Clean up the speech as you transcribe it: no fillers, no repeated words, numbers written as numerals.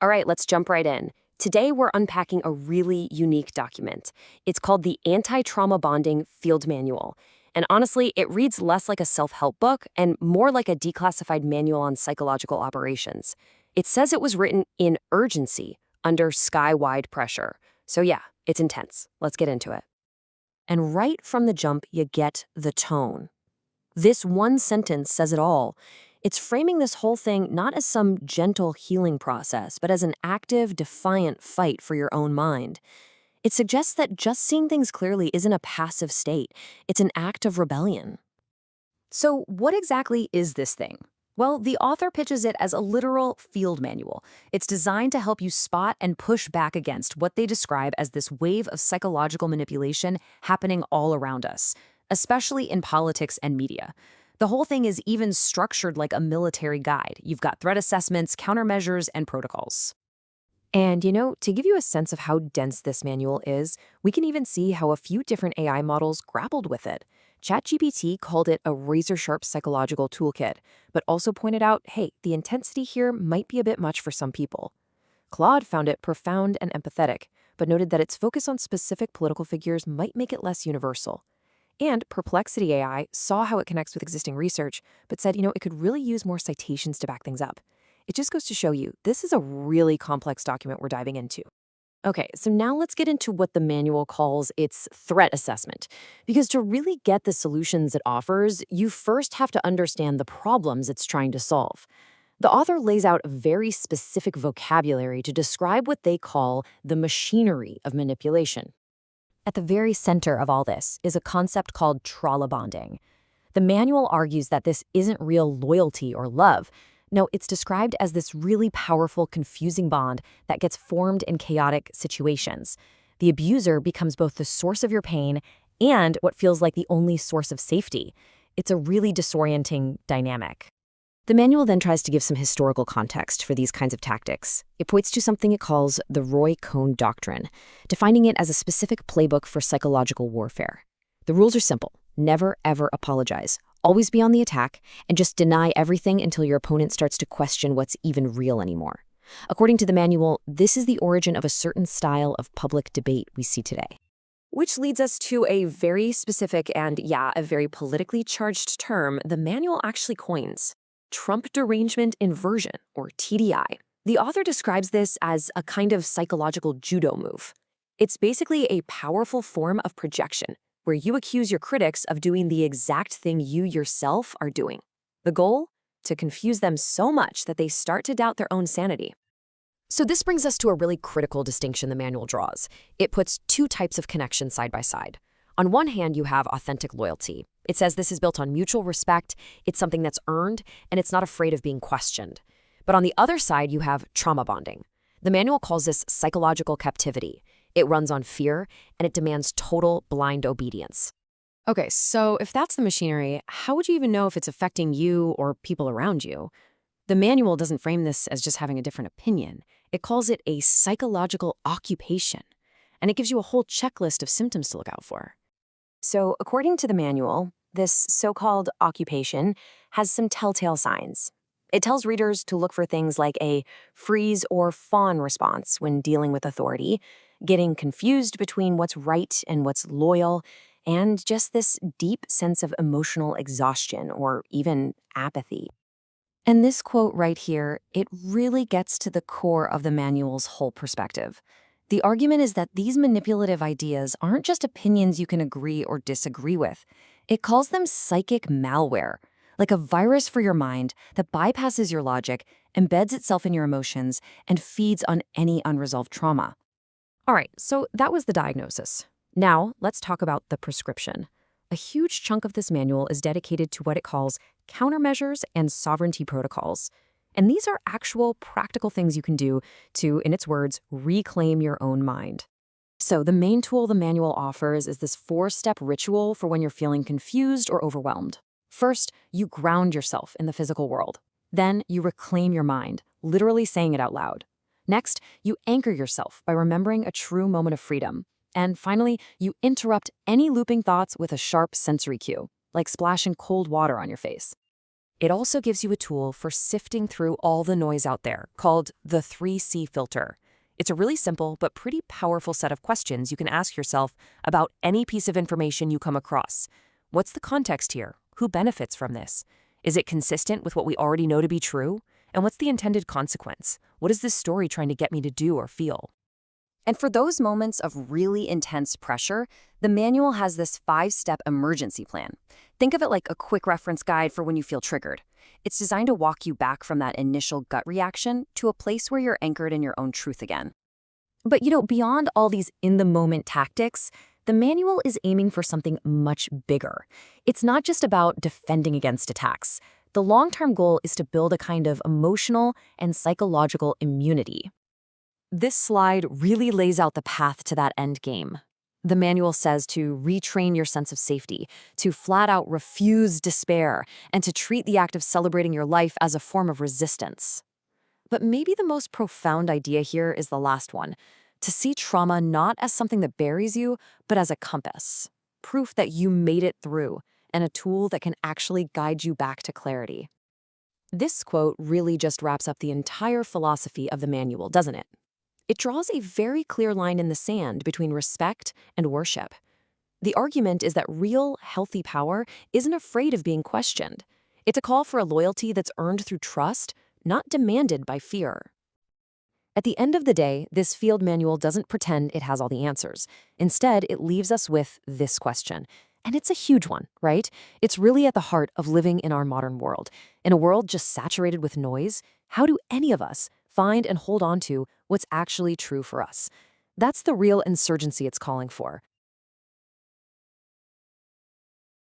All right, let's jump right in. Today, we're unpacking a really unique document. It's called the Anti-Trauma Bonding Field Manual. And honestly, it reads less like a self-help book and more like a declassified manual on psychological operations. It says it was written in urgency, under sky-wide pressure. So yeah, it's intense. Let's get into it. And right from the jump, you get the tone. This one sentence says it all. It's framing this whole thing not as some gentle healing process, but as an active, defiant fight for your own mind. It suggests that just seeing things clearly isn't a passive state, it's an act of rebellion. So, what exactly is this thing? Well, the author pitches it as a literal field manual. It's designed to help you spot and push back against what they describe as this wave of psychological manipulation happening all around us, especially in politics and media. The whole thing is even structured like a military guide. You've got threat assessments, countermeasures, and protocols. And to give you a sense of how dense this manual is, we can even see how a few different AI models grappled with it. ChatGPT called it a razor-sharp psychological toolkit, but also pointed out, hey, the intensity here might be a bit much for some people. Claude found it profound and empathetic, but noted that its focus on specific political figures might make it less universal. And Perplexity AI saw how it connects with existing research, but said, it could really use more citations to back things up. It just goes to show you, this is a really complex document we're diving into. Okay, so now let's get into what the manual calls its threat assessment. Because to really get the solutions it offers, you first have to understand the problems it's trying to solve. The author lays out a very specific vocabulary to describe what they call the machinery of manipulation. At the very center of all this is a concept called trauma bonding. The manual argues that this isn't real loyalty or love. No, it's described as this really powerful, confusing bond that gets formed in chaotic situations. The abuser becomes both the source of your pain and what feels like the only source of safety. It's a really disorienting dynamic. The manual then tries to give some historical context for these kinds of tactics. It points to something it calls the Roy Cohn Doctrine, defining it as a specific playbook for psychological warfare. The rules are simple. Never, ever apologize. Always be on the attack, and just deny everything until your opponent starts to question what's even real anymore. According to the manual, this is the origin of a certain style of public debate we see today. Which leads us to a very specific and, a very politically charged term the manual actually coins: Trump derangement inversion, or TDI. The author describes this as a kind of psychological judo move. It's basically a powerful form of projection, where you accuse your critics of doing the exact thing you yourself are doing. The goal? To confuse them so much that they start to doubt their own sanity. So this brings us to a really critical distinction the manual draws. It puts two types of connection side by side. On one hand, you have authentic loyalty. It says this is built on mutual respect, it's something that's earned, and it's not afraid of being questioned. But on the other side, you have trauma bonding. The manual calls this psychological captivity. It runs on fear, and it demands total blind obedience. Okay, so if that's the machinery, how would you even know if it's affecting you or people around you? The manual doesn't frame this as just having a different opinion. It calls it a psychological occupation, and it gives you a whole checklist of symptoms to look out for. So, according to the manual, this so-called occupation has some telltale signs. It tells readers to look for things like a freeze or fawn response when dealing with authority, getting confused between what's right and what's loyal, and just this deep sense of emotional exhaustion or even apathy. And this quote right here, it really gets to the core of the manual's whole perspective. The argument is that these manipulative ideas aren't just opinions you can agree or disagree with. It calls them psychic malware, like a virus for your mind that bypasses your logic, embeds itself in your emotions, and feeds on any unresolved trauma. All right, so that was the diagnosis. Now, let's talk about the prescription. A huge chunk of this manual is dedicated to what it calls countermeasures and sovereignty protocols. And these are actual practical things you can do to, in its words, reclaim your own mind. So the main tool the manual offers is this 4-step ritual for when you're feeling confused or overwhelmed. First, you ground yourself in the physical world. Then you reclaim your mind, literally saying it out loud. Next, you anchor yourself by remembering a true moment of freedom. And finally, you interrupt any looping thoughts with a sharp sensory cue, like splashing cold water on your face. It also gives you a tool for sifting through all the noise out there, called the 3C filter. It's a really simple but pretty powerful set of questions you can ask yourself about any piece of information you come across. What's the context here? Who benefits from this? Is it consistent with what we already know to be true? And what's the intended consequence? What is this story trying to get me to do or feel? And for those moments of really intense pressure, the manual has this 5-step emergency plan. Think of it like a quick reference guide for when you feel triggered. It's designed to walk you back from that initial gut reaction to a place where you're anchored in your own truth again. But beyond all these in-the-moment tactics, the manual is aiming for something much bigger. It's not just about defending against attacks. The long-term goal is to build a kind of emotional and psychological immunity. This slide really lays out the path to that end game. The manual says to retrain your sense of safety, to flat out refuse despair, and to treat the act of celebrating your life as a form of resistance. But maybe the most profound idea here is the last one, to see trauma not as something that buries you, but as a compass, proof that you made it through, and a tool that can actually guide you back to clarity. This quote really just wraps up the entire philosophy of the manual, doesn't it? It draws a very clear line in the sand between respect and worship. The argument is that real, healthy power isn't afraid of being questioned. It's a call for a loyalty that's earned through trust, not demanded by fear. At the end of the day, this field manual doesn't pretend it has all the answers. Instead, it leaves us with this question. And it's a huge one, right? It's really at the heart of living in our modern world. In a world just saturated with noise, how do any of us find and hold on to what's actually true for us? That's the real insurgency it's calling for.